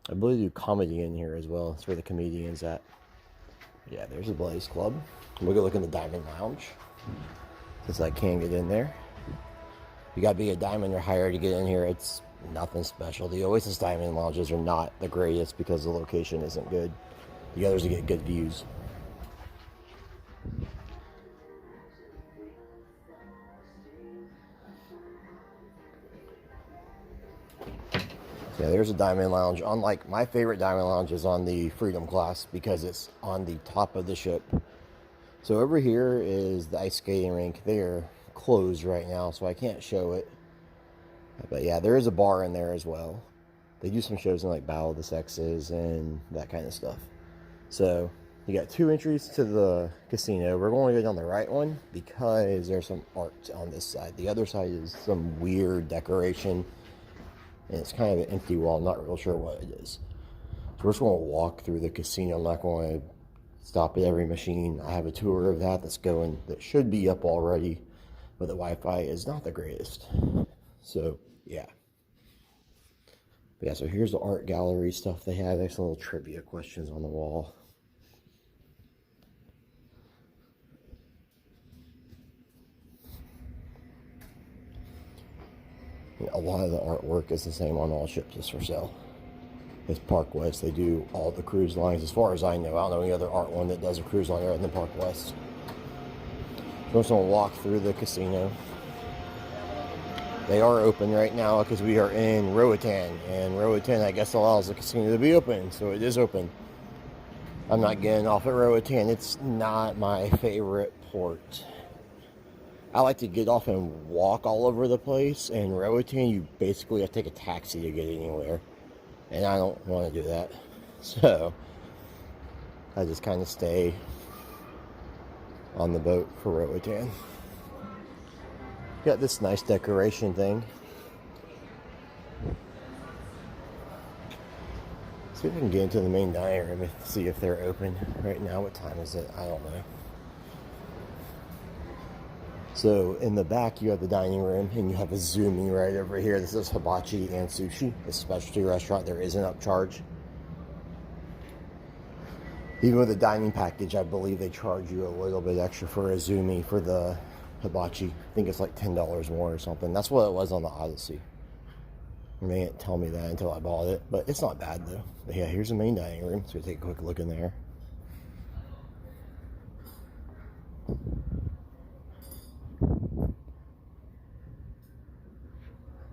I believe they do comedy in here as well. That's where the comedian's at. Yeah, there's the Blaze Club. We'll go look in the Diamond Lounge, since I can't get in there. You gotta be a diamond or higher to get in here. It's nothing special. The Oasis Diamond Lounges are not the greatest because the location isn't good. The others to get good views. Yeah, there's a Diamond Lounge. Unlike my favorite Diamond Lounge is on the Freedom class because it's on the top of the ship. So over here is the ice skating rink. They're closed right now, so I can't show it. But yeah, there is a bar in there as well. They do some shows in like Battle of the Sexes and that kind of stuff. So you got two entries to the casino. We're going to go down the right one because there's some art on this side. The other side is some weird decoration. And it's kind of an empty wall. I'm not real sure what it is. So we're just going to walk through the casino. I'm not going to stop at every machine. I have a tour of that that should be up already, but the Wi-Fi is not the greatest. So yeah. But yeah, so here's the art gallery stuff they have. There's some little trivia questions on the wall. A lot of the artwork is the same on all ships as for sale. It's Park West. They do all the cruise lines as far as I know. I don't know any other art one that does a cruise line other than Park West. So we're just going to walk through the casino. They are open right now because we are in Roatan. And Roatan, I guess, allows the casino to be open. So it is open. I'm not getting off at Roatan. It's not my favorite port. I like to get off and walk all over the place. And Roatan, you basically have to take a taxi to get anywhere. And I don't want to do that. So I just kind of stay on the boat for Roatan. Got this nice decoration thing. See if we can get into the main dining room and see if they're open right now. What time is it? I don't know. So in the back you have the dining room and you have a Zumi right over here. This is hibachi and sushi, a specialty restaurant. There is an upcharge. Even with the dining package, I believe they charge you a little bit extra for a Zumi for the hibachi. I think it's like $10 more or something. That's what it was on the Odyssey. And they didn't tell me that until I bought it, but it's not bad though. But yeah, here's the main dining room. So we'll take a quick look in there.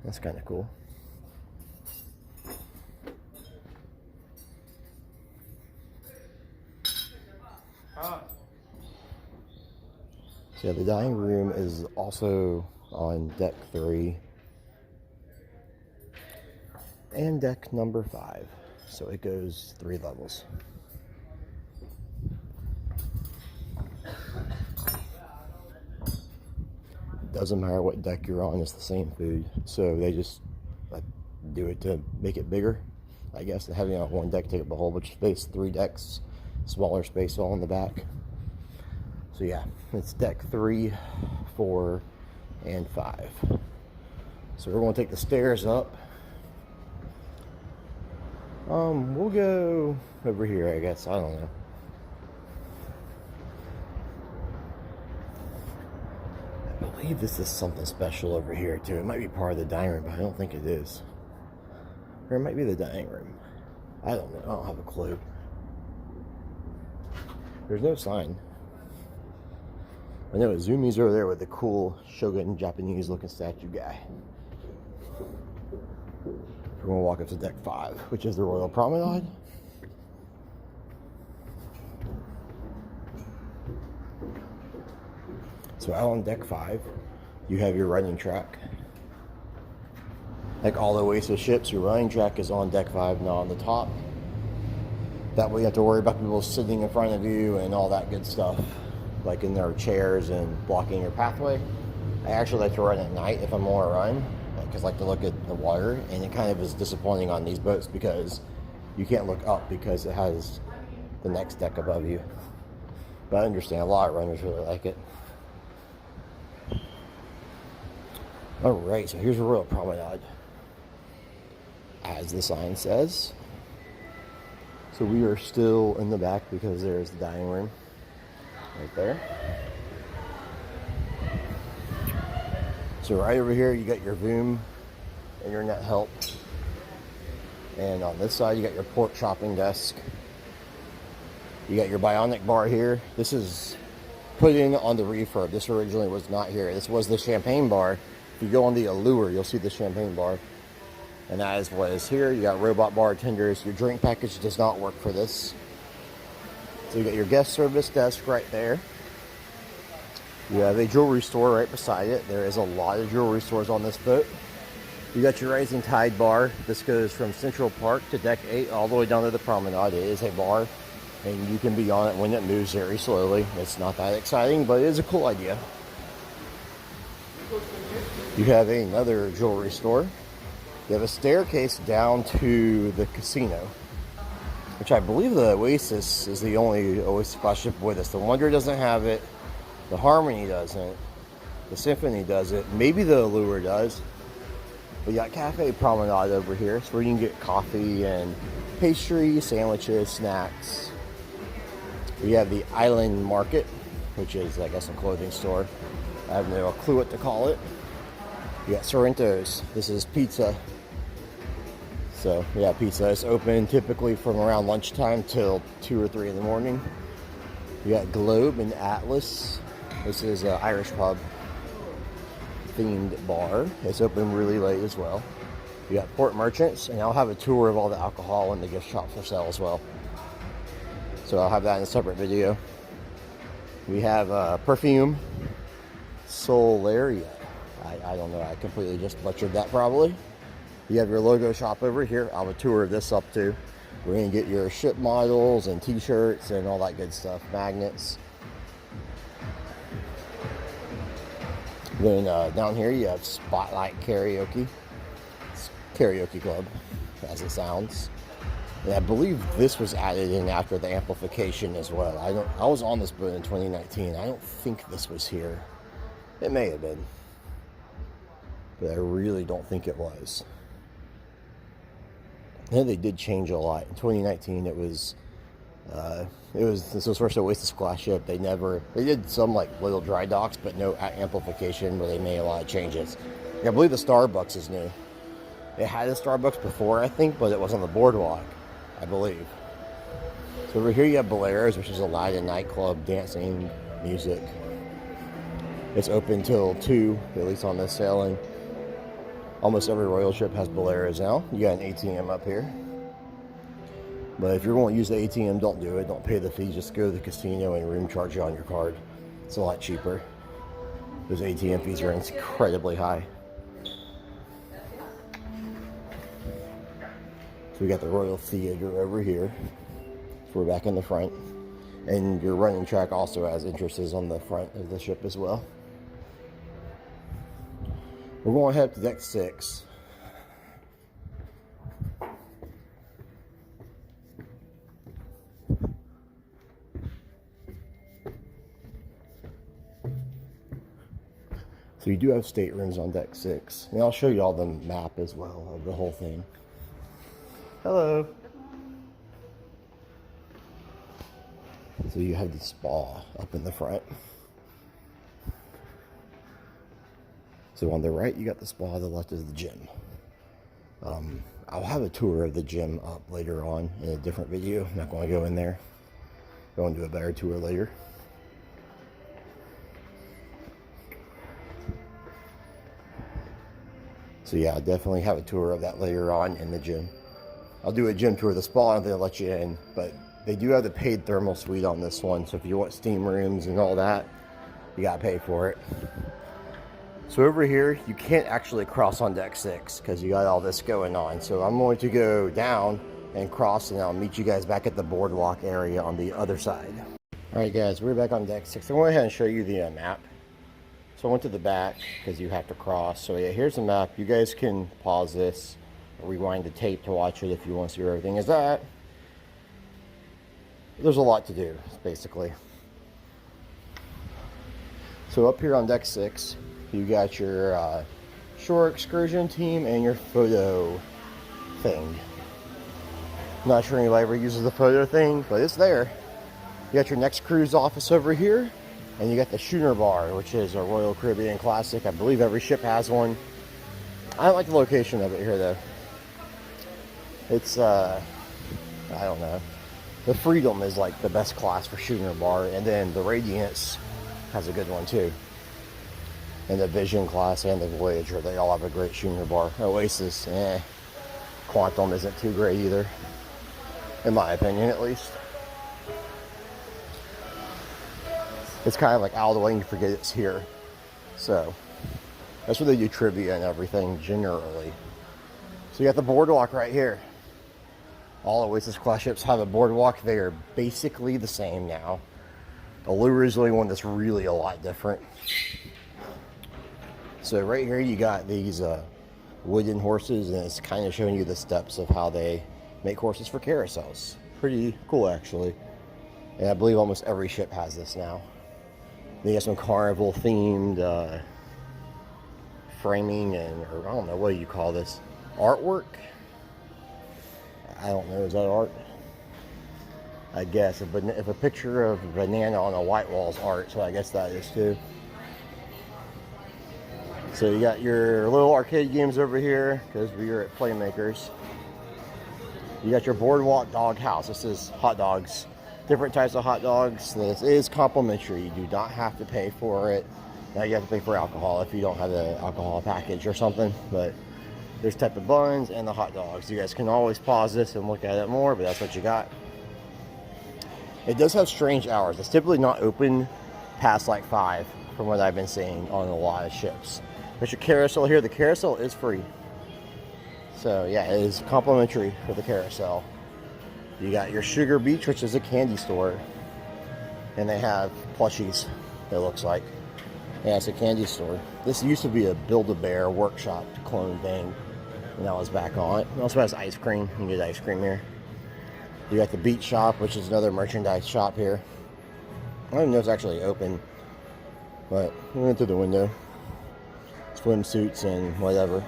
That's kind of cool. So yeah, the dining room is also on deck 3 and deck number 5. So it goes 3 levels. Doesn't matter what deck you're on, it's the same food. So they just do it to make it bigger, I guess. Having it on one deck take up a whole bunch of space. 3 decks, smaller space all in the back. So yeah, it's deck 3, 4, and 5. So we're going to take the stairs up. We'll go over here, I guess. I don't know. I believe this is something special over here too. It might be part of the dining room, but I don't think it is. Or it might be the dining room. I don't know. I don't have a clue. There's no sign. I know Zumi's over there with the cool Shogun Japanese looking statue guy. We're going to walk up to deck 5, which is the Royal Promenade. So out on deck 5, you have your running track. Like all Oasis ships, your running track is on deck 5, not on the top. That way you have to worry about people sitting in front of you and all that good stuff, like in their chairs and blocking your pathway. I actually like to run at night if I'm on a run, because I like to look at the water, and it kind of is disappointing on these boats because you can't look up because it has the next deck above you. But I understand, a lot of runners really like it. Alright, so here's a Royal Promenade. As the sign says, So we are still in the back because there's the dining room right there. So right over here you got your Voom internet help. And on this side you got your port shopping desk. You got your Bionic bar here. This is put in on the refurb. This originally was not here. This was the champagne bar. If you go on the Allure, you'll see the champagne bar. And that is what is here. You got robot bartenders. Your drink package does not work for this. So you got your guest service desk right there. You have a jewelry store right beside it. There is a lot of jewelry stores on this boat. You got your Rising Tide bar. This goes from Central Park to Deck 8 all the way down to the Promenade. It is a bar, and you can be on it when it moves very slowly. It's not that exciting, but it is a cool idea. You have another jewelry store. You have a staircase down to the casino, which I believe the Oasis is the only Oasis class ship with us. The Wonder doesn't have it. The Harmony doesn't. The Symphony does it. Maybe the Allure does. We got Cafe Promenade over here, so where you can get coffee and pastry, sandwiches, snacks. We have the Island Market, which is, I guess, a clothing store. I have no clue what to call it. You got Sorrento's. This is pizza. So, yeah, pizza is open typically from around lunchtime till 2 or 3 in the morning. You got Globe and Atlas. This is an Irish pub themed bar. It's open really late as well. You got Port Merchants, and I'll have a tour of all the alcohol and the gift shop for sale as well. So I'll have that in a separate video. We have perfume, Solarium. I don't know, I completely just butchered that probably. You have your logo shop over here. I'll have a tour of this up too. We're gonna get your ship models and t-shirts and all that good stuff, magnets. Then down here you have Spotlight Karaoke. It's karaoke club, as it sounds. And I believe this was added in after the amplification as well. I was on this boat in 2019. I don't think this was here. It may have been, but I really don't think it was. And they did change a lot. In 2019, this was first Oasis class ship. They did some like little dry docks, but no amplification, where they made a lot of changes. I believe the Starbucks is new. It had a Starbucks before, I think, but it was on the Boardwalk, I believe. So over here you have Bolero's, which is a Latin nightclub, dancing, music. It's open till 2, at least on this sailing. Almost every Royal ship has Bolero's now. You got an ATM up here. But if you're going to use the ATM, don't do it. Don't pay the fee. Just go to the casino and room charge it on your card. It's a lot cheaper. Those ATM fees are incredibly high. So we got the Royal Theater over here. So we're back in the front. And your running track also has entrances on the front of the ship as well. We're going to head up to deck 6. So you do have staterooms on deck 6. And I'll show you all the map as well of the whole thing. Hello. So you have the spa up in the front. So on the right, you got the spa. The left is the gym. I'll have a tour of the gym up later on in a different video. I'm not going to go in there. Go and do a better tour later. So yeah, I'll definitely have a tour of that later on in the gym. I'll do a gym tour of the spa and they'll let you in, but they do have the paid thermal suite on this one. So if you want steam rooms and all that, you gotta pay for it. So over here, you can't actually cross on deck 6 because you got all this going on. So I'm going to go down and cross, and I'll meet you guys back at the boardwalk area on the other side. All right, guys, we're back on deck 6. I'm going to go ahead and show you the map. So I went to the back because you have to cross. So yeah, here's the map. You guys can pause this or rewind the tape to watch it if you want to see where everything is at. There's a lot to do, basically. So up here on deck 6, you got your shore excursion team and your photo thing. Not sure anybody ever uses the photo thing, but it's there. You got your next cruise office over here, and you got the schooner bar, which is a Royal Caribbean classic. I believe every ship has one. I don't like the location of it here, though. It's, I don't know. The Freedom is like the best class for schooner bar, and then the Radiance has a good one, too. And the Vision class and the Voyager, they all have a great schooner bar. Oasis, Quantum isn't too great either, in my opinion, at least. It's kind of like out of the way and you forget it's here. So, that's where they do trivia and everything, generally. So you got the Boardwalk right here. All Oasis class ships have a Boardwalk. They are basically the same now. Allure is the only one that's really a lot different. So right here you got these wooden horses, and it's kind of showing you the steps of how they make horses for carousels. Pretty cool, actually. And I believe almost every ship has this now. They have some carnival themed framing and, or I don't know, what do you call this? Artwork? I don't know, is that art? I guess. If a picture of a banana on a white wall is art, so I guess that is too. So you got your little arcade games over here, because we are at Playmakers. You got your Boardwalk Dog House. This is hot dogs. Different types of hot dogs. This is complimentary. You do not have to pay for it. Now you have to pay for alcohol if you don't have the alcohol package or something. But there's type of buns and the hot dogs. You guys can always pause this and look at it more, but that's what you got. It does have strange hours. It's typically not open past like 5 from what I've been seeing on a lot of ships. There's your carousel here. The carousel is free. So yeah, it is complimentary for the carousel. You got your Sugar Beach, which is a candy store. And they have plushies, it looks like. Yeah, it's a candy store. This used to be a Build-A-Bear workshop clone thing. And that was back on it. It also has ice cream. You can get ice cream here. You got the Beach Shop, which is another merchandise shop here. I don't even know if it's actually open. But we went through the window. Swimsuits and whatever.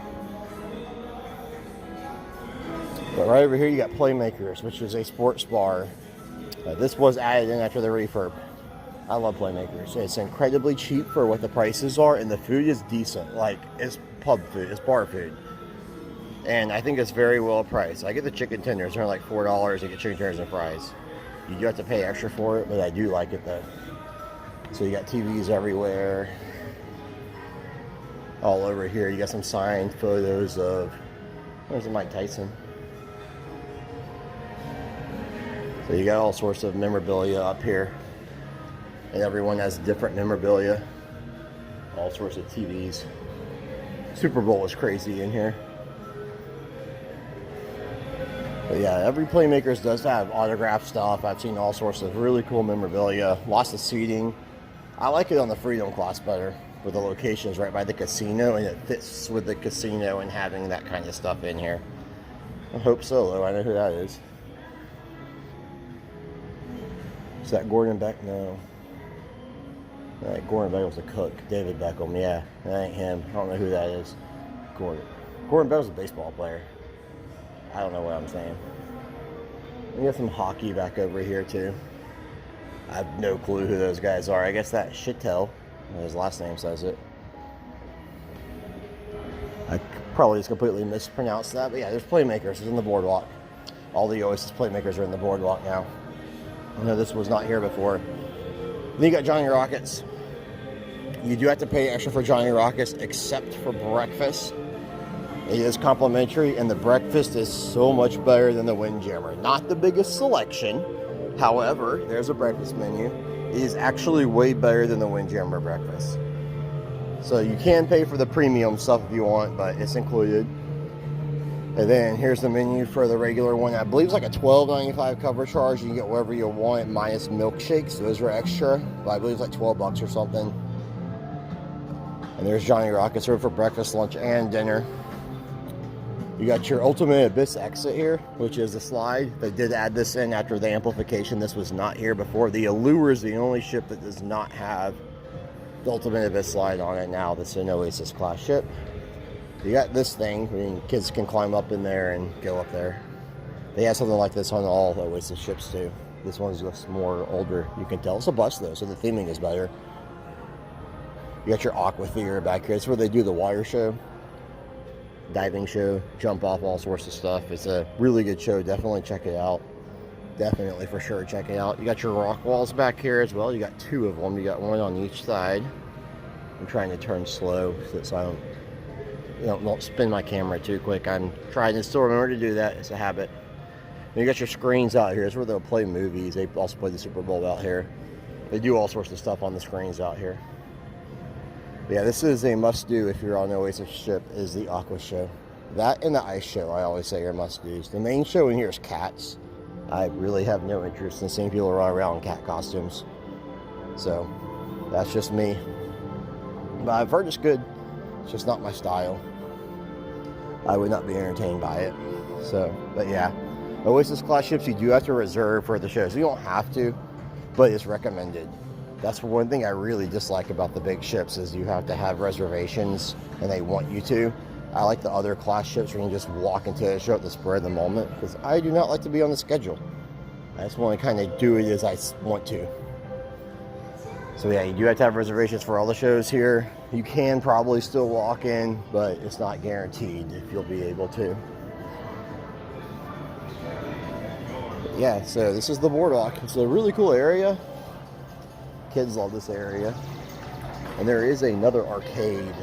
But right over here you got Playmakers, which is a sports bar. This was added in after the refurb. I love Playmakers. It's incredibly cheap for what the prices are, and the food is decent. Like, it's pub food, it's bar food. And I think it's very well priced. I get the chicken tenders, they're like $4. You get chicken tenders and fries. You do have to pay extra for it, but I do like it though. So you got TVs everywhere. All over here, you got some signed photos of, there's Mike Tyson. So you got all sorts of memorabilia up here. And everyone has different memorabilia. All sorts of TVs. Super Bowl is crazy in here. But yeah, every Playmakers does have autographed stuff. I've seen all sorts of really cool memorabilia. Lots of seating. I like it on the Freedom class better, where the location is right by the casino, and it fits with the casino and having that kind of stuff in here. I hope Solo, I know who that is. Is that Gordon Beck? No. Gordon Beck was a cook. David Beckham, yeah. That ain't him. I don't know who that is. Gordon Beck was a baseball player. I don't know what I'm saying. We got some hockey back over here too. I have no clue who those guys are. I guess that Shittel, his last name says it. I probably just completely mispronounced that, but yeah, there's Playmakers. It's in the Boardwalk. All the Oasis Playmakers are in the Boardwalk now. I know this was not here before. Then you got Johnny Rockets. You do have to pay extra for Johnny Rockets, except for breakfast. It is complimentary, and the breakfast is so much better than the Windjammer. Not the biggest selection. However, there's a breakfast menu. It is actually way better than the Windjammer breakfast. So you can pay for the premium stuff if you want, but it's included. And then here's the menu for the regular one. I believe it's like a $12.95 cover charge. You can get whatever you want minus milkshakes. Those are extra, but I believe it's like $12 or something. And there's Johnny Rockets served for breakfast, lunch, and dinner. You got your Ultimate Abyss exit here, which is a slide. They did add this in after the amplification. This was not here before. The Allure is the only ship that does not have the Ultimate Abyss slide on it now. This is an Oasis class ship. You got this thing, I mean, kids can climb up in there and go up there. They have something like this on all Oasis ships too. This one's just more older. You can tell it's a bus though, so the theming is better. You got your aqua theater back here. It's where they do the water show, diving show, jump off, all sorts of stuff. It's a really good show. Definitely check it out. Definitely for sure check it out. You got your rock walls back here as well. You got two of them. You got one on each side. I'm trying to turn slow so I don't spin my camera too quick. I'm trying to still remember to do that. It's a habit. And you got your screens out here. It's where they'll play movies. They also play the Super Bowl out here. They do all sorts of stuff on the screens out here. But yeah, this is a must-do if you're on the Oasis ship, is the Aqua Show. That and the Ice Show, I always say, are must-dos. The main show in here is cats. I really have no interest in seeing people run around in cat costumes. So, that's just me. But I've heard it's good. It's just not my style. I would not be entertained by it. So, but yeah. Oasis class ships, you do have to reserve for the shows. You don't have to, but it's recommended. That's one thing I really dislike about the big ships is you have to have reservations and they want you to. I like the other class ships where you can just walk into a show at the spur of the moment, because I do not like to be on the schedule. I just want to kind of do it as I want to. So yeah, you do have to have reservations for all the shows here. You can probably still walk in, but it's not guaranteed if you'll be able to. But yeah, so this is the Boardwalk. It's a really cool area. Kids love this area. And there is another arcade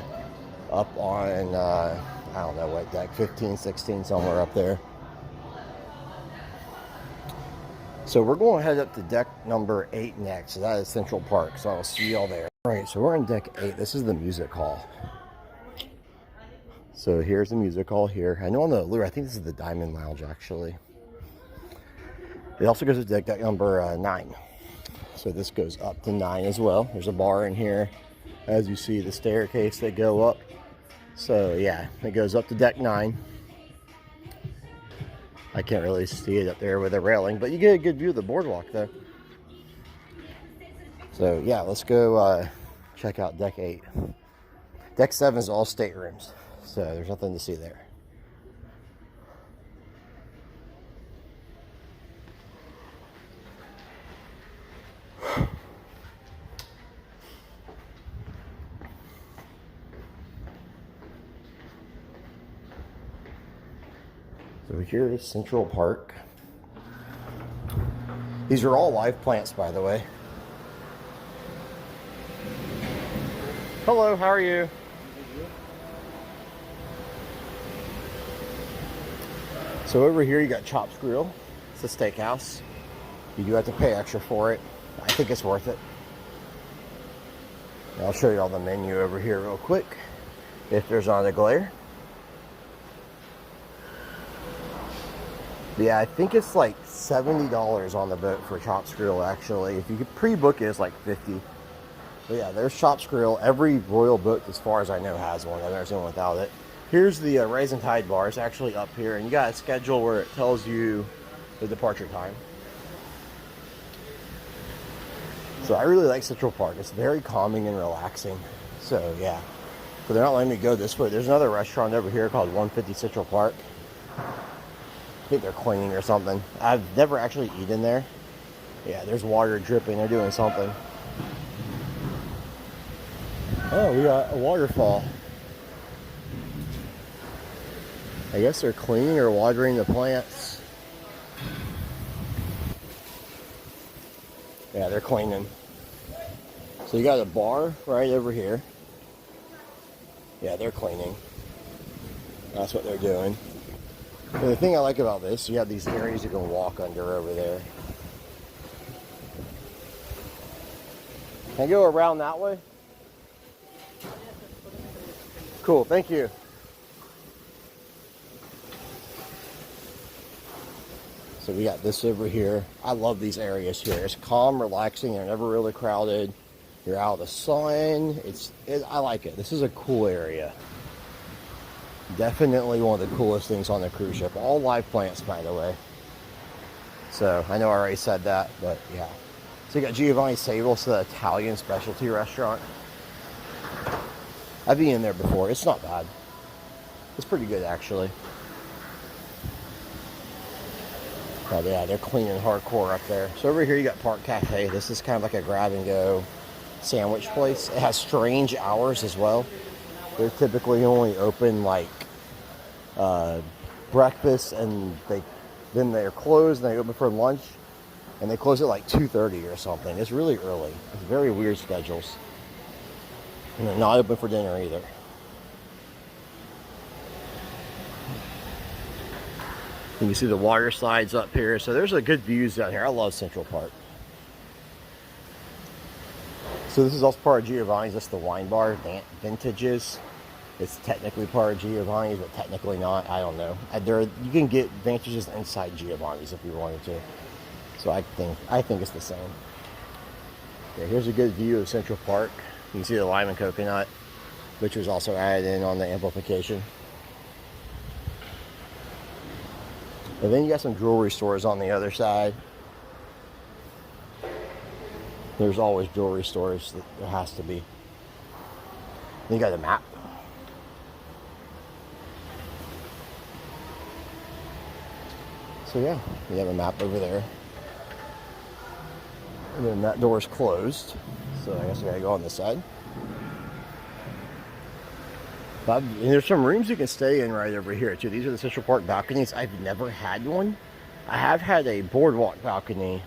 up on, I don't know what deck, 15, 16, somewhere up there. So we're going to head up to deck number 8 next. So that is Central Park. So I'll see y'all there. All right, so we're in deck 8. This is the music hall. So here's the music hall here. I know on the allure, I think this is the Diamond Lounge, actually. It also goes to deck number 9. So this goes up to 9 as well. There's a bar in here. As you see, the staircase that go up. So yeah, it goes up to deck 9. I can't really see it up there with a railing, but you get a good view of the boardwalk though. So yeah, let's go check out deck 8. Deck 7 is all staterooms, so there's nothing to see there. So here is Central Park. These are all live plants, by the way. Hello, how are you? So over here you got Chops Grill. It's a steakhouse. You do have to pay extra for it. I think it's worth it. I'll show you all the menu over here real quick, if there's not a glare. Yeah, I think it's like $70 on the boat for Chops Grill, actually. If you could pre-book it, it's like $50. But yeah, there's Chops Grill. Every Royal boat, as far as I know, has one. I've never seen one without it. Here's the Rising Tide bar. It's actually up here, and you got a schedule where it tells you the departure time. So I really like Central Park. It's very calming and relaxing. So yeah, so they're not letting me go this way. There's another restaurant over here called 150 Central Park. I think they're cleaning or something. I've never actually eaten there. Yeah, there's water dripping. They're doing something. Oh, we got a waterfall. I guess they're cleaning or watering the plants. Yeah, they're cleaning. So you got a bar right over here. Yeah, they're cleaning. That's what they're doing. And the thing I like about this, you have these areas you can walk under over there. Can I go around that way? Cool, thank you. So we got this over here. I love these areas here. It's calm, relaxing, they're never really crowded. You're out of the sun. I like it. This is a cool area. Definitely one of the coolest things on the cruise ship. All live plants, by the way. So I know I already said that, but yeah. So you got Giovanni's Table, it's the Italian specialty restaurant. I've been in there before. It's not bad. It's pretty good, actually. Oh yeah, they're cleaning hardcore up there. So over here you got Park Cafe. This is kind of like a grab and go sandwich place. It has strange hours as well. They're typically only open like breakfast, and then they're closed and they open for lunch, and they close at like 2:30 or something. It's really early. It's very weird schedules. And they're not open for dinner either. You can see the water slides up here, so there's a good views down here. I love Central Park. So this is also part of Giovanni's. That's the wine bar, Vintages. It's technically part of Giovanni's, but technically not. I don't know. You can get Vantages inside Giovanni's if you wanted to. So I think it's the same. Okay, here's a good view of Central Park. You can see the lime and coconut, which was also added in on the amplification. And then you got some jewelry stores on the other side. There's always jewelry stores. There has to be. Then you got a map. So yeah, you have a map over there. And then that door's closed. So I guess I gotta go on this side. And there's some rooms you can stay in right over here too. These are the Central Park balconies. I've never had one. I have had a Boardwalk balcony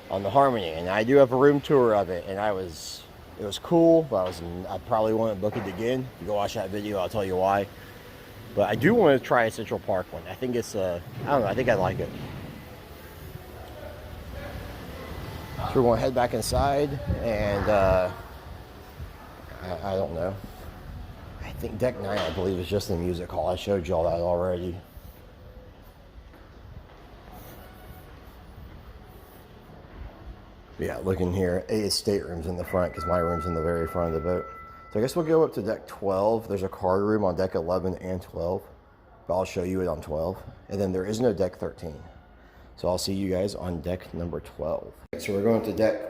on the Harmony, and I do have a room tour of it, and it was cool, but I probably won't book it again. If you go watch that video, I'll tell you why. But I do want to try a Central Park one. I think it's I don't know, I think I like it. So we're going to head back inside, and I don't know. I think Deck 9, I believe, is just the music hall. I showed you all that already. Yeah, look in here. 8 staterooms in the front, because my room's in the very front of the boat. So I guess we'll go up to Deck 12. There's a card room on Deck 11 and 12. But I'll show you it on 12. And then there is no Deck 13. So I'll see you guys on Deck number 12. So we're going to Deck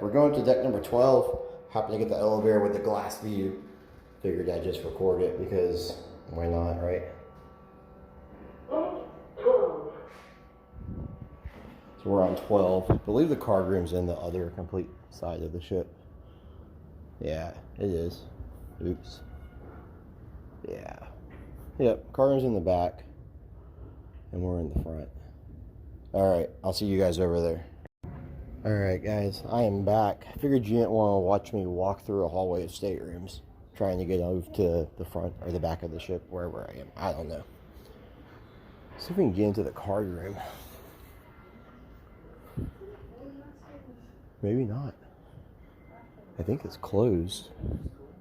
number 12. Happen to get the elevator with the glass view. Figured I'd just record it because why not, right? So we're on 12. I believe the card room's in the other complete side of the ship. Yeah, it is. Oops. Yeah. Yep, card room's in the back. And we're in the front. Alright, I'll see you guys over there. Alright guys, I am back. I figured you didn't want to watch me walk through a hallway of staterooms, trying to get over to the front or the back of the ship, wherever I am. I don't know. See if we can get into the card room. Maybe not. I think it's closed,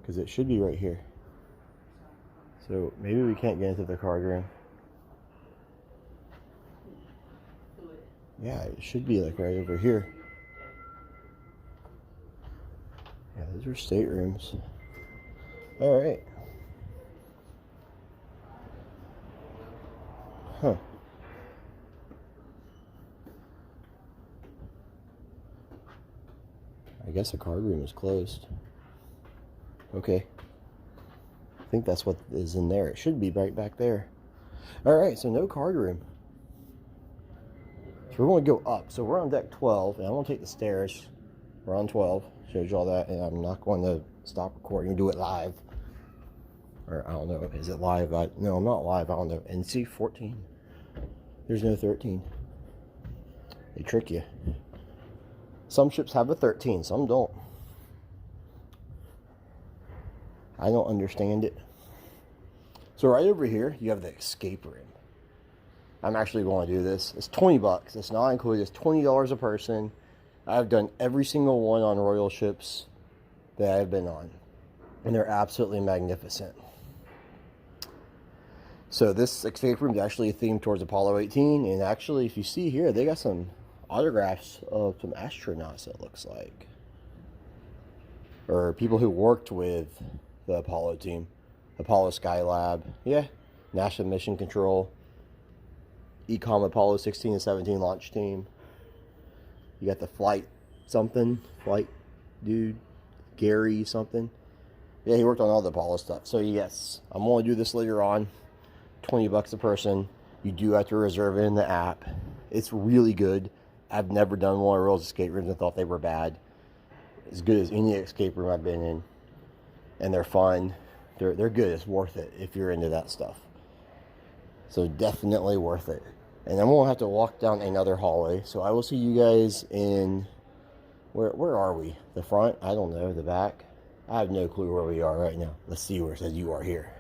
because it should be right here. So maybe we can't get into the card room. Yeah, it should be like right over here. Yeah, those are staterooms. All right. Huh. I guess the card room is closed. Okay. I think that's what is in there. It should be right back there. All right, so no card room. So we're going to go up. So we're on Deck 12, and I'm going to take the stairs. We're on 12. Showed you all that, and I'm not going to stop recording and do it live. Or I don't know. Is it live? No, I'm not live. I don't know. And see, 14. There's no 13. They trick you. Some ships have a 13, some don't. I don't understand it. So right over here, you have the escape room. I'm actually going to do this. It's 20 bucks. It's not included. It's $20 a person. I've done every single one on royal ships that I've been on, and they're absolutely magnificent. So this escape room is actually themed towards Apollo 18, and actually, if you see here, they got some autographs of some astronauts, it looks like, or people who worked with the Apollo team, Apollo Skylab, yeah, NASA Mission Control, Ecom Apollo 16 and 17 launch team. You got the flight dude, Gary something. Yeah, he worked on all the Apollo stuff. So yes, I'm going to do this later on. 20 bucks a person. You do have to reserve it in the app. It's really good. I've never done one of Royal's escape rooms and thought they were bad. As good as any escape room I've been in. And they're fun. They're good. It's worth it if you're into that stuff. So definitely worth it. And then we'll have to walk down another hallway. So I will see you guys in... Where are we? The front? I don't know. The back? I have no clue where we are right now. Let's see where it says you are here.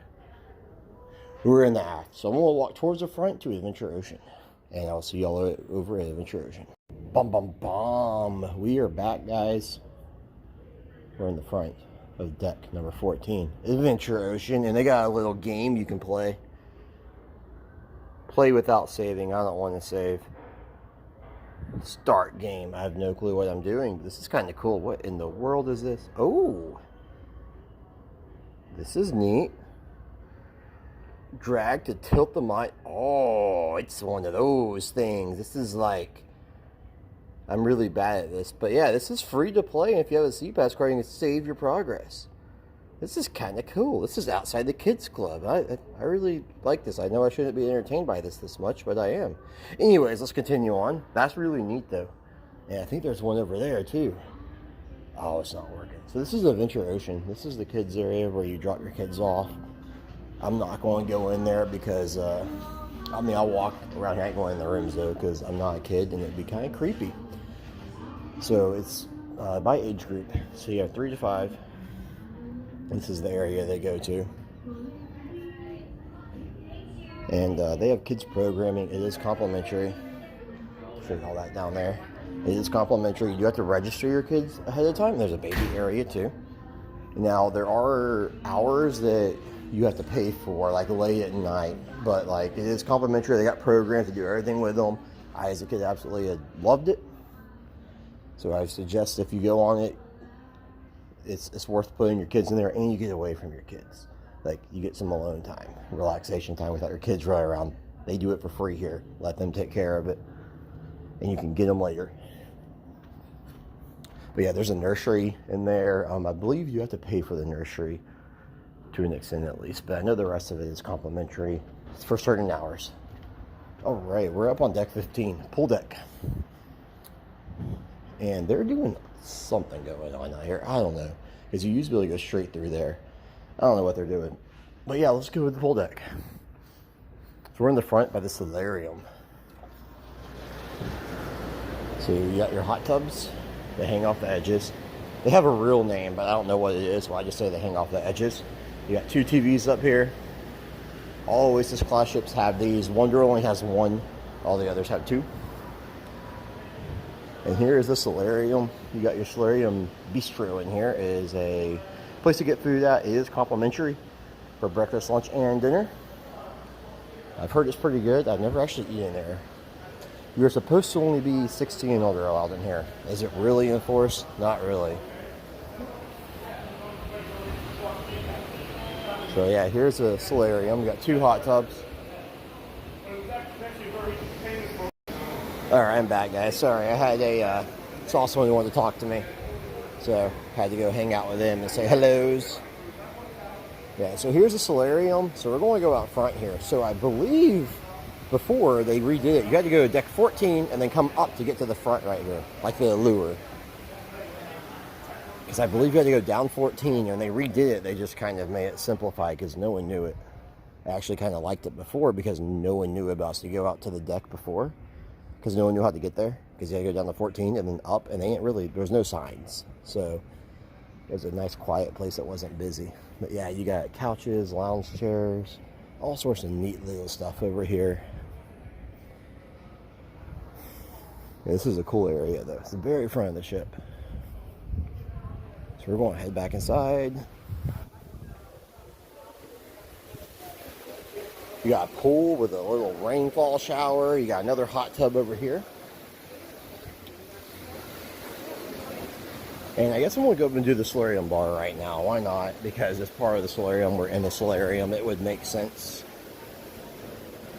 We're in the aft. So I'm going to walk towards the front to Adventure Ocean. And I'll see y'all over at Adventure Ocean. Bum, bum, bum. We are back, guys. We're in the front of deck number 14. Adventure Ocean. And they got a little game you can play. Play without saving. I don't want to save. Start game. I have no clue what I'm doing. This is kind of cool. What in the world is this? Oh. This is neat. Drag to tilt the mic. Oh, it's one of those things. This is like... I'm really bad at this. But yeah, this is free to play. And if you have a CPAS card, you can save your progress. This is kind of cool. This is outside the kids club. I really like this. I know I shouldn't be entertained by this much, but I am. Anyways, let's continue on. That's really neat, though. And I think there's one over there, too. Oh, it's not working. So this is Adventure Ocean. This is the kids area where you drop your kids off. I'm not going to go in there because, I mean, I'll walk around here. I ain't going in the rooms, though, because I'm not a kid, and it'd be kind of creepy. So it's by age group. So you have 3 to 5. This is the area they go to. And they have kids programming. It is complimentary. Show you all that down there. It is complimentary. You do have to register your kids ahead of time. There's a baby area too. Now there are hours that you have to pay for, like late at night. But like it is complimentary. They got programs to do everything with them. I as a kid absolutely loved it. So I suggest if you go on it, it's worth putting your kids in there, and you get away from your kids. Like, you get some alone time, relaxation time without your kids running around. They do it for free here. Let them take care of it, and you can get them later. But yeah, there's a nursery in there. I believe you have to pay for the nursery to an extent at least, but I know the rest of it is complimentary. It's for certain hours. All right, we're up on deck 15, pool deck. And they're doing something going on out here. I don't know. Because you usually go straight through there. I don't know what they're doing. But yeah, let's go with the pool deck. So we're in the front by the Solarium. So you got your hot tubs. They hang off the edges. They have a real name, but I don't know what it is, so I just say they hang off the edges. You got 2 TVs up here. All Oasis class ships have these. Wonder only has 1. All the others have 2. And here is the Solarium. You got your Solarium Bistro in here. It is a place to get food at. It is complimentary for breakfast, lunch, and dinner. I've heard it's pretty good. I've never actually eaten there. You're supposed to only be 16 and older allowed in here. Is it really enforced? Not really. So yeah, here's a Solarium. We got 2 hot tubs. Alright, I'm back, guys. Sorry, I had saw someone who wanted to talk to me. So, had to go hang out with them and say hellos. Yeah, so here's the Solarium. So we're going to go out front here. So I believe before they redid it, you had to go to deck 14 and then come up to get to the front right here. Like the Allure. Because I believe you had to go down 14, and they redid it. They just kind of made it simplified because no one knew it. I actually kind of liked it before because no one knew about us to go out to the deck before. Because no one knew how to get there. Because you had to go down to 14 and then up, and they ain't really, there was no signs. So it was a nice quiet place that wasn't busy. But yeah, you got couches, lounge chairs, all sorts of neat little stuff over here. Yeah, this is a cool area though. It's the very front of the ship. So we're going to head back inside. You got a pool with a little rainfall shower. You got another hot tub over here. And I guess I'm going to go up and do the Solarium bar right now. Why not? Because as part of the Solarium, we're in the Solarium. It would make sense.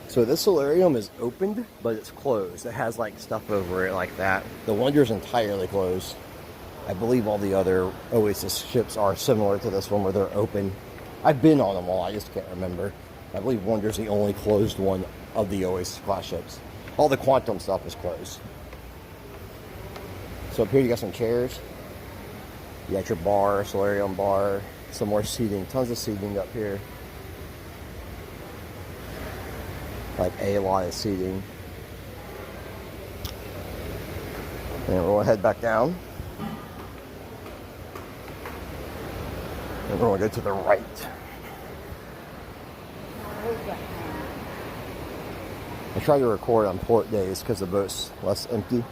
So this Solarium is opened, but it's closed. It has like stuff over it like that. The Wonder's entirely closed. I believe all the other Oasis ships are similar to this one where they're open. I've been on them all. I just can't remember. I believe Wonder's the only closed one of the Oasis class ships. All the Quantum stuff is closed. So up here you got some chairs. You got your bar, Solarium bar, some more seating, tons of seating up here. Like a lot of seating. And we're going to head back down. And we're going to go to the right. I try to record on port days because the boat's less empty.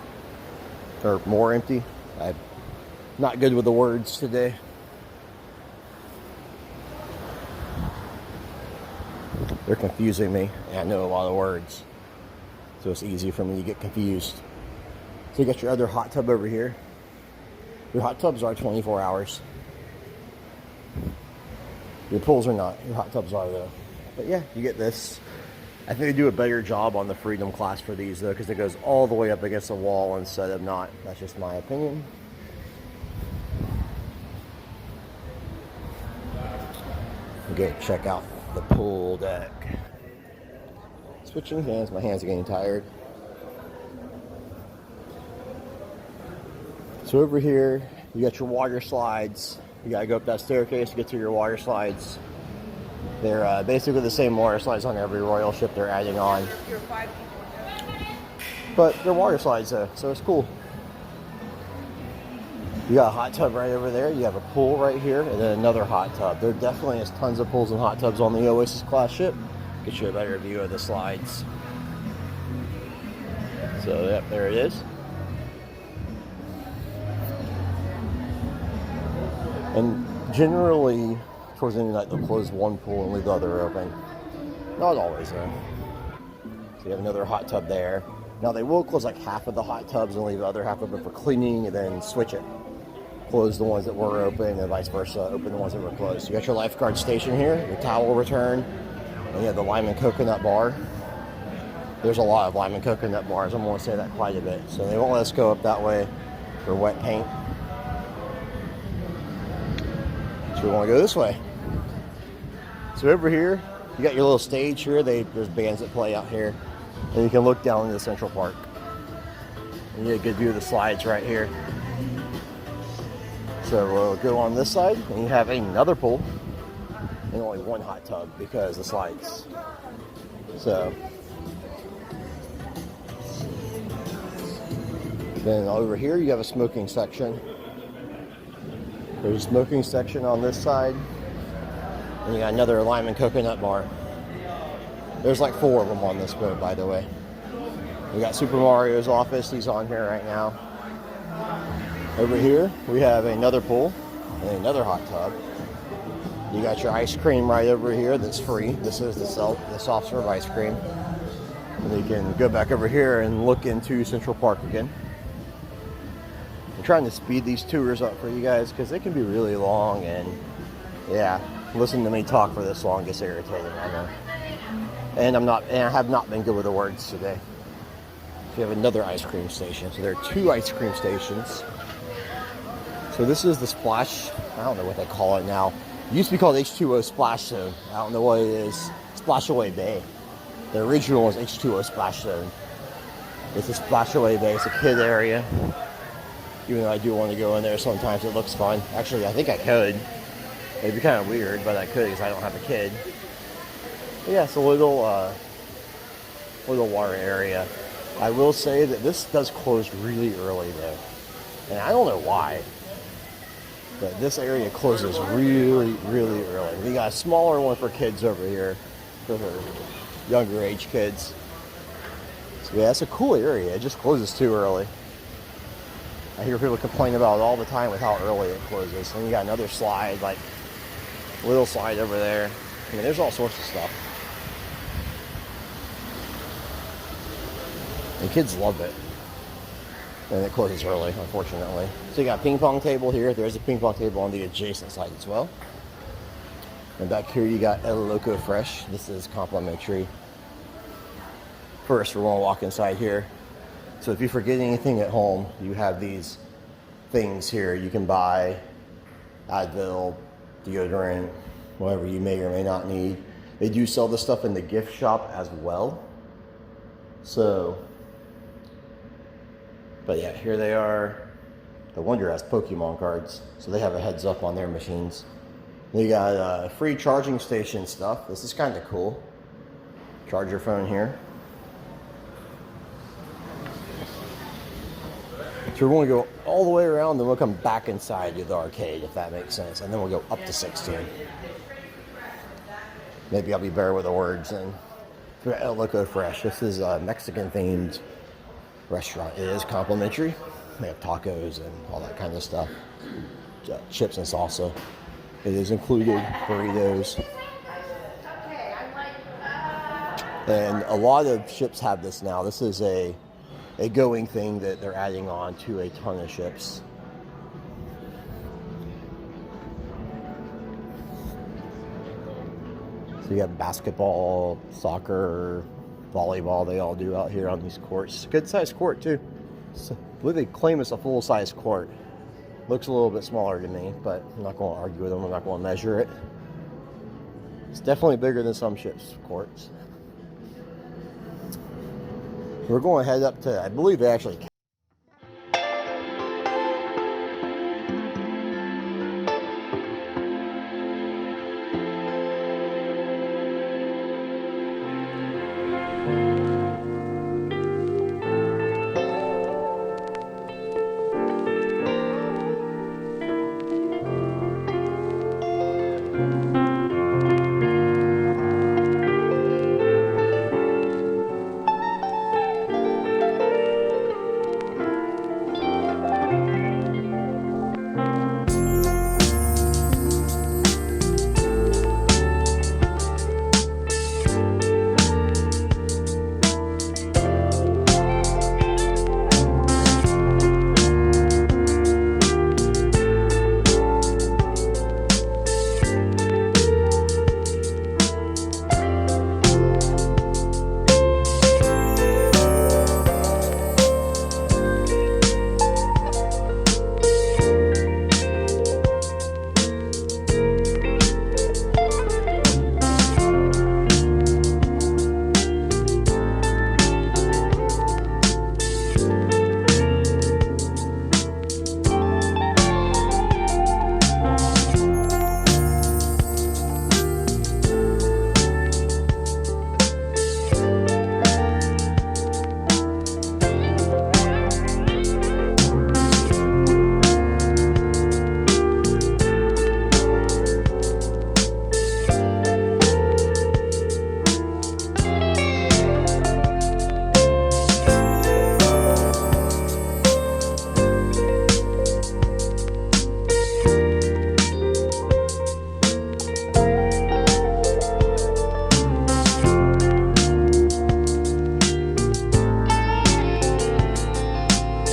Or more empty. I'm not good with the words today. They're confusing me, and I know a lot of words. So it's easy for me to get confused. So you got your other hot tub over here. Your hot tubs are 24 hours. Your pools are not. Your hot tubs are though. But yeah, you get this. I think they do a better job on the Freedom class for these though, because it goes all the way up against the wall instead of not. That's just my opinion. Go check out the pool deck. Switching hands. My hands are getting tired. So over here, you got your water slides. You gotta go up that staircase to get to your water slides. They're basically the same water slides on every Royal ship they're adding on. But they're water slides though, so it's cool. You got a hot tub right over there. You have a pool right here, and then another hot tub. There definitely is tons of pools and hot tubs on the Oasis class ship. Get you a better view of the slides. So yep, there it is. And generally, towards the end of the night, they'll close one pool and leave the other open. Not always, though. So you have another hot tub there. Now, they will close like half of the hot tubs and leave the other half open for cleaning, and then switch it. Close the ones that were open, and vice versa, open the ones that were closed. You got your lifeguard station here, your towel return, and you have the lime and coconut bar. There's a lot of lime and coconut bars. I'm going to say that quite a bit. So they won't let us go up that way for wet paint. So we want to go this way. So over here, you got your little stage here. There's bands that play out here. And you can look down into Central Park. And you get a good view of the slides right here. So we'll go on this side, and you have another pool. And only one hot tub because the slides. So then over here, you have a smoking section. There's a smoking section on this side. And you got another lime and coconut bar. There's like 4 of them on this boat, by the way. We got Super Mario's office. He's on here right now. Over here, we have another pool and another hot tub. You got your ice cream right over here that's free. This is the soft serve ice cream. And you can go back over here and look into Central Park again. I'm trying to speed these tours up for you guys because they can be really long, and yeah, listening to me talk for this long gets irritating, I know. And I have not been good with the words today. So you have another ice cream station. So there are 2 ice cream stations. So this is the splash, I don't know what they call it now. It used to be called H2O Splash Zone. I don't know what it is. Splash Away Bay. The original was H2O Splash Zone. It's a Splash Away Bay. It's a kid area. Even though I do want to go in there sometimes, it looks fun. Actually, I think I could. It'd be kind of weird, but I could because I don't have a kid. But yeah, it's a little water area. I will say that this does close really early though. And I don't know why. But this area closes really, really early. We got a smaller one for kids over here. For the younger age kids. So yeah, it's a cool area. It just closes too early. I hear people complain about it all the time with how early it closes. And you got another slide, like little slide over there. I mean, there's all sorts of stuff. And kids love it. And it closes early, unfortunately. So you got a ping pong table here. There's a ping pong table on the adjacent side as well. And back here you got El Loco Fresh. This is complimentary. First, we're going to walk inside here. So if you forget anything at home, you have these things here you can buy. Advil, deodorant, whatever you may or may not need. They do sell this stuff in the gift shop as well. So But yeah, here they are. The Wonder has Pokemon cards, so they have a heads up on their machines. They got free charging station stuff. This is kind of cool. Charge your phone here. So we're going to go all the way around, then we'll come back inside to the arcade, if that makes sense. And then we'll go up to 16. Maybe I'll be better with the words. And El Loco Fresh. This is a Mexican-themed restaurant. It is complimentary. They have tacos and all that kind of stuff. Chips and salsa. It is included. Burritos. And a lot of ships have this now. This is a going thing that they're adding on to a ton of ships. So you have basketball, soccer, volleyball, they all do out here on these courts. Good sized court too. So, I believe they claim it's a full size court. Looks a little bit smaller to me, but I'm not going to argue with them. I'm not going to measure it. It's definitely bigger than some ships' courts. We're going to head up to, I believe they actually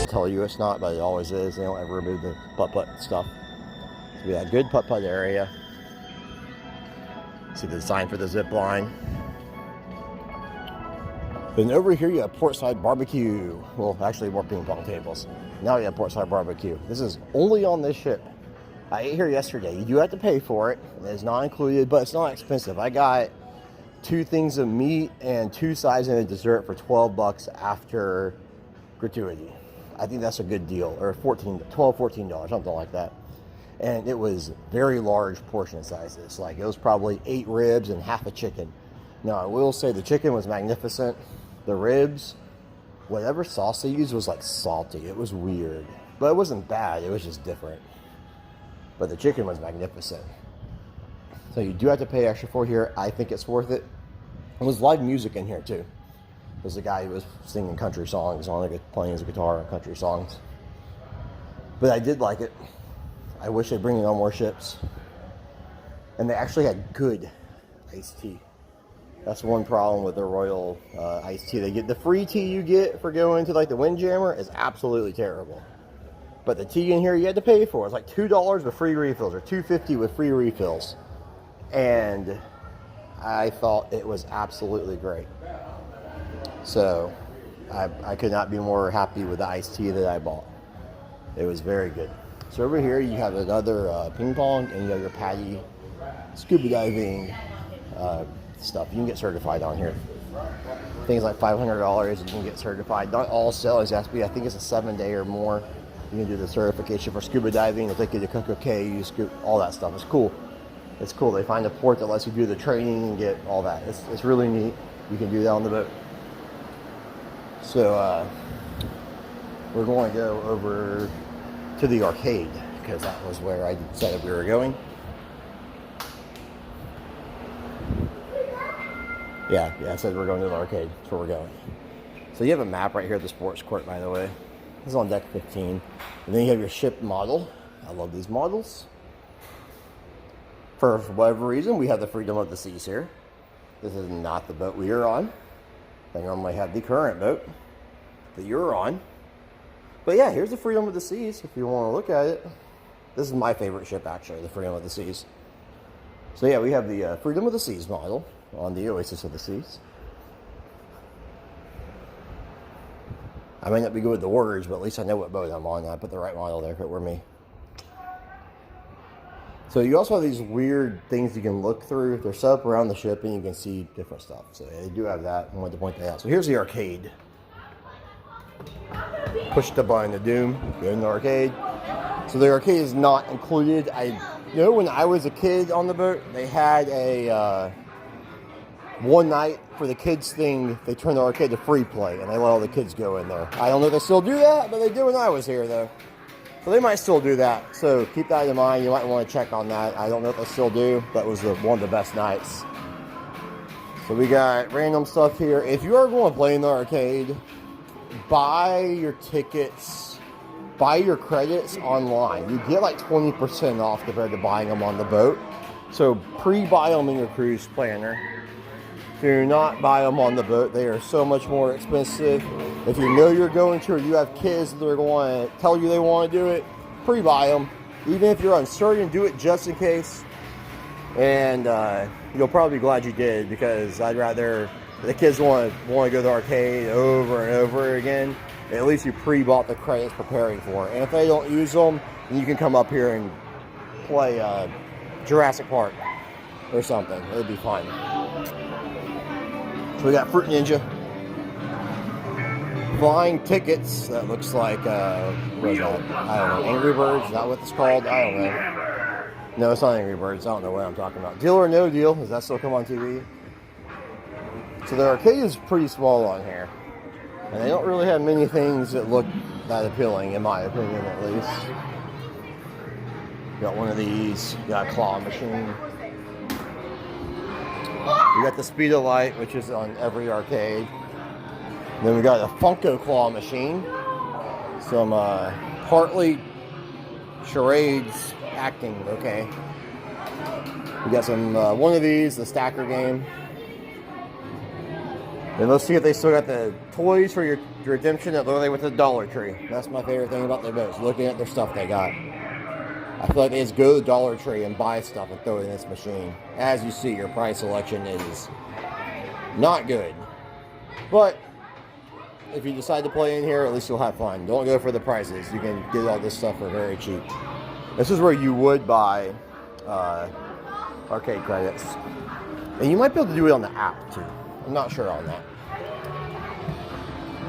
tell you it's not, but it always is. They don't ever remove the putt-putt stuff. So we got a good putt-putt area. See the sign for the zip line. Then over here you have Portside Barbecue. Well, actually more ping pong tables. Now you have Portside Barbecue. This is only on this ship. I ate here yesterday. You do have to pay for it. It's not included, but it's not expensive. I got 2 things of meat and 2 sides and a dessert for $12 after gratuity. I think that's a good deal, or $14, something like that. And it was very large portion sizes. Like it was probably 8 ribs and half a chicken. Now I will say the chicken was magnificent. The ribs, whatever sauce they used was like salty. It was weird, but it wasn't bad. It was just different. But the chicken was magnificent. So you do have to pay extra for here. I think it's worth it. There was live music in here too. There's a guy who was singing country songs on it, playing his guitar on country songs. But I did like it. I wish they'd bring it on more ships. And they actually had good iced tea. That's one problem with the Royal iced tea. They get the free tea you get for going to like the Windjammer is absolutely terrible. But the tea in here you had to pay for. It's like $2 with free refills, or $2.50 with free refills. And I thought it was absolutely great. So I could not be more happy with the iced tea that I bought. It was very good. So over here you have another ping pong, and you have your PADI scuba diving stuff. You can get certified on here. things like $500 you can get certified. Not all sailors have to be, I think it's a 7-day or more. You can do the certification for scuba diving. They take you to Cook, you scuba, all that stuff. It's cool. It's cool. They find a port that lets you do the training and get all that. It's really neat. You can do that on the boat. So we're going to go over to the arcade because that was where I decided we were going. Yeah, I said we're going to the arcade. That's where we're going. So you have a map right here at the sports court, by the way. This is on deck 15. And then you have your ship model. I love these models. For whatever reason, we have the Freedom of the Seas here. This is not the boat we are on. I normally have the current boat that you're on. But yeah, here's the Freedom of the Seas if you want to look at it. This is my favorite ship, actually, the Freedom of the Seas. So yeah, we have the Freedom of the Seas model on the Oasis of the Seas. I may not be good with the words, but at least I know what boat I'm on. I put the right model there if it were me. So you also have these weird things you can look through. They're set up around the ship and you can see different stuff. So they do have that. I wanted to point that out. So here's the arcade. Push the button to doom. Go in the arcade. So the arcade is not included. You know, when I was a kid on the boat, they had a one night for the kids thing. They turned the arcade to free play and they let all the kids go in there. I don't know if they still do that, but they did when I was here though. So they might still do that. So keep that in mind. You might want to check on that. I don't know if they still do. That was one of the best nights. So we got random stuff here. If you are going to play in the arcade, buy your tickets, buy your credits online. You get like 20% off compared to buying them on the boat. So pre-buy them in your cruise planner. Do not buy them on the boat. They are so much more expensive. If you know you're going to, or you have kids that are going to tell you they want to do it, pre-buy them. Even if you're uncertain, do it just in case. And you'll probably be glad you did, because I'd rather the kids want to go to the arcade over and over again. At least you pre-bought the credits preparing for it. And if they don't use them, then you can come up here and play Jurassic Park or something. It'll be fun. So we got Fruit Ninja. Flying tickets. That looks like, what is that? I don't know. Angry Birds? Is that what it's called? I don't know. No, it's not Angry Birds. I don't know what I'm talking about. Deal or No Deal. Does that still come on TV? So the arcade is pretty small on here. And they don't really have many things that look that appealing, in my opinion, at least. Got one of these. Got a claw machine. We got the Speedo Light, which is on every arcade. And then we got a Funko Claw machine. Some partly charades acting, okay. We got some, one of these, the Stacker game. And let's see if they still got the toys for your redemption that literally went to the Dollar Tree. That's my favorite thing about their boats, looking at their stuff they got. I feel like they just go to the Dollar Tree and buy stuff and throw it in this machine. As you see, your price selection is not good. But if you decide to play in here, at least you'll have fun. Don't go for the prices. You can get all this stuff for very cheap. This is where you would buy arcade credits. And you might be able to do it on the app too. I'm not sure on that.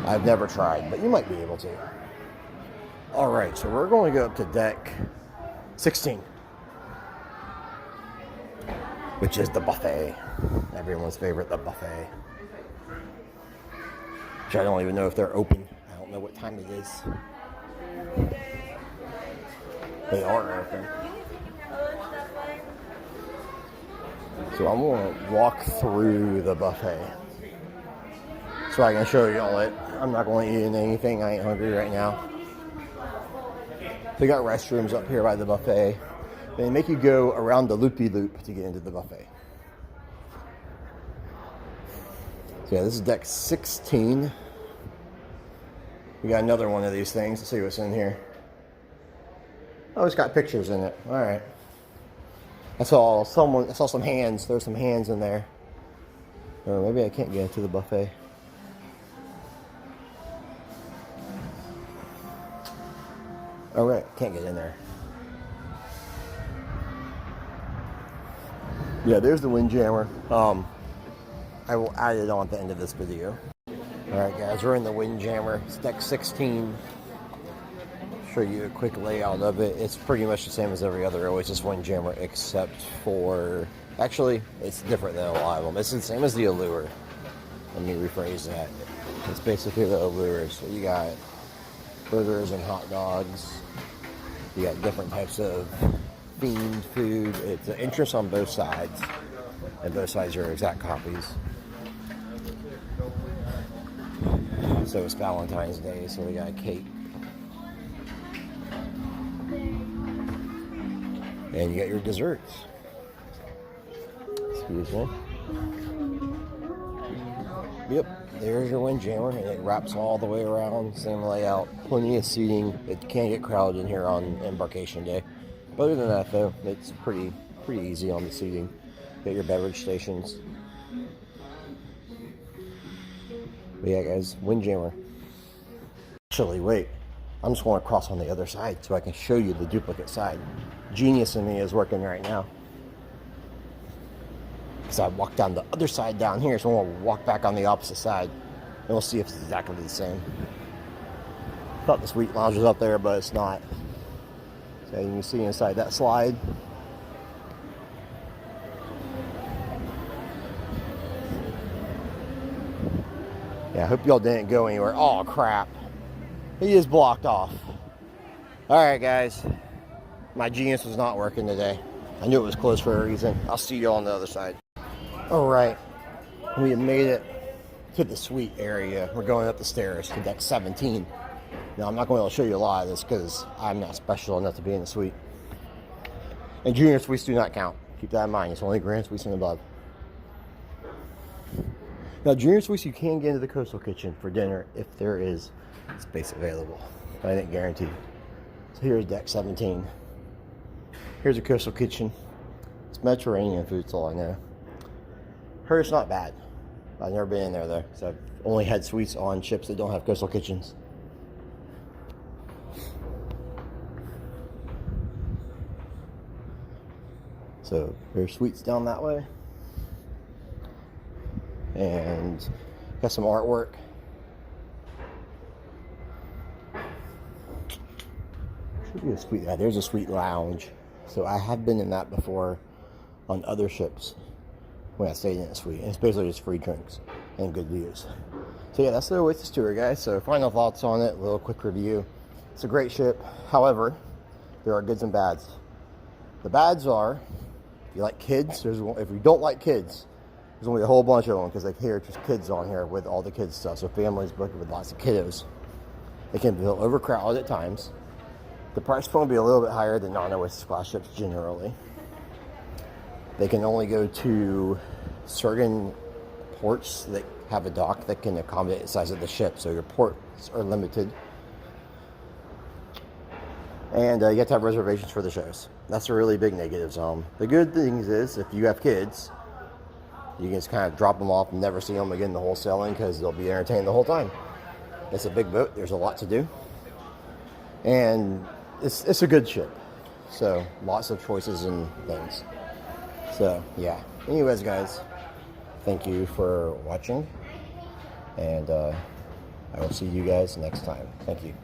I've never tried, but you might be able to. Alright, so we're going to go up to deck 16, which is the buffet. Everyone's favorite, the buffet. Which I don't even know if they're open. I don't know what time it is. They are open. So I'm going to walk through the buffet so I can show you all it. I'm not going to eat anything. I ain't hungry right now. They got restrooms up here by the buffet. They make you go around the loopy-loop to get into the buffet. So yeah, this is deck 16. We got another one of these things. Let's see what's in here. Oh, it's got pictures in it. All right. I saw some hands. There's some hands in there. Oh, maybe I can't get into the buffet. All right, can't get in there. Yeah, there's the Windjammer. I will add it on at the end of this video. Alright guys, we're in the Windjammer. It's deck 16. Show you a quick layout of it. It's pretty much the same as every other Oasis Windjammer, except for... Actually, it's different than a lot of them. It's the same as the Allure. Let me rephrase that. It's basically the Allure. So you got burgers and hot dogs. You got different types of themed food. It's an entrance on both sides. And both sides are exact copies. So it's Valentine's Day, so we got a cake. And you got your desserts. Excuse me. Yep, there's your Windjammer, and it wraps all the way around. Same layout, plenty of seating. It can get crowded in here on Embarkation Day. But other than that, though, it's pretty easy on the seating. Got your beverage stations. But yeah, guys, Windjammer. Actually, wait. I'm just going to cross on the other side so I can show you the duplicate side. Genius in me is working right now. So I walked down the other side down here, so I'm going to walk back on the opposite side. And we'll see if it's exactly the same. Thought the suite lounge was up there, but it's not. So you can see inside that slide. Yeah, I hope y'all didn't go anywhere. Oh, crap. He is blocked off. Alright, guys. My genius was not working today. I knew it was closed for a reason. I'll see y'all on the other side. Alright. We have made it to the suite area. We're going up the stairs to deck 17. Now, I'm not going to show you a lot of this because I'm not special enough to be in the suite. And junior suites do not count. Keep that in mind. It's only grand suites and above. Now, junior suites, you can get into the coastal kitchen for dinner if there is space available. But I didn't guarantee. So here's deck 17. Here's a coastal kitchen. It's Mediterranean food, that's all I know. Heard it's not bad. I've never been in there though, so I've only had suites on ships that don't have coastal kitchens. So there's suites down that way. And got some artwork. Should be a suite. Yeah, there's a suite lounge. So I have been in that before on other ships when I stayed in a suite. And it's basically just free drinks and good views. So yeah, that's the Oasis tour, guys. So final thoughts on it, a little quick review. It's a great ship. However, there are goods and bads. The bads are, if you like kids, if you don't like kids, there's only a whole bunch of them because like here, just kids on here with all the kids stuff. So families booked with lots of kiddos. It can be a little overcrowded at times. The price point will be a little bit higher than non-Oasis class ships generally. They can only go to certain ports that have a dock that can accommodate the size of the ship. So your ports are limited. And you have to have reservations for the shows. That's a really big negative zone. The good things is if you have kids, you can just kind of drop them off and never see them again the whole sailing because they'll be entertained the whole time. It's a big boat. There's a lot to do. And it's a good ship. So lots of choices and things. So yeah. Anyways, guys, thank you for watching. And I will see you guys next time. Thank you.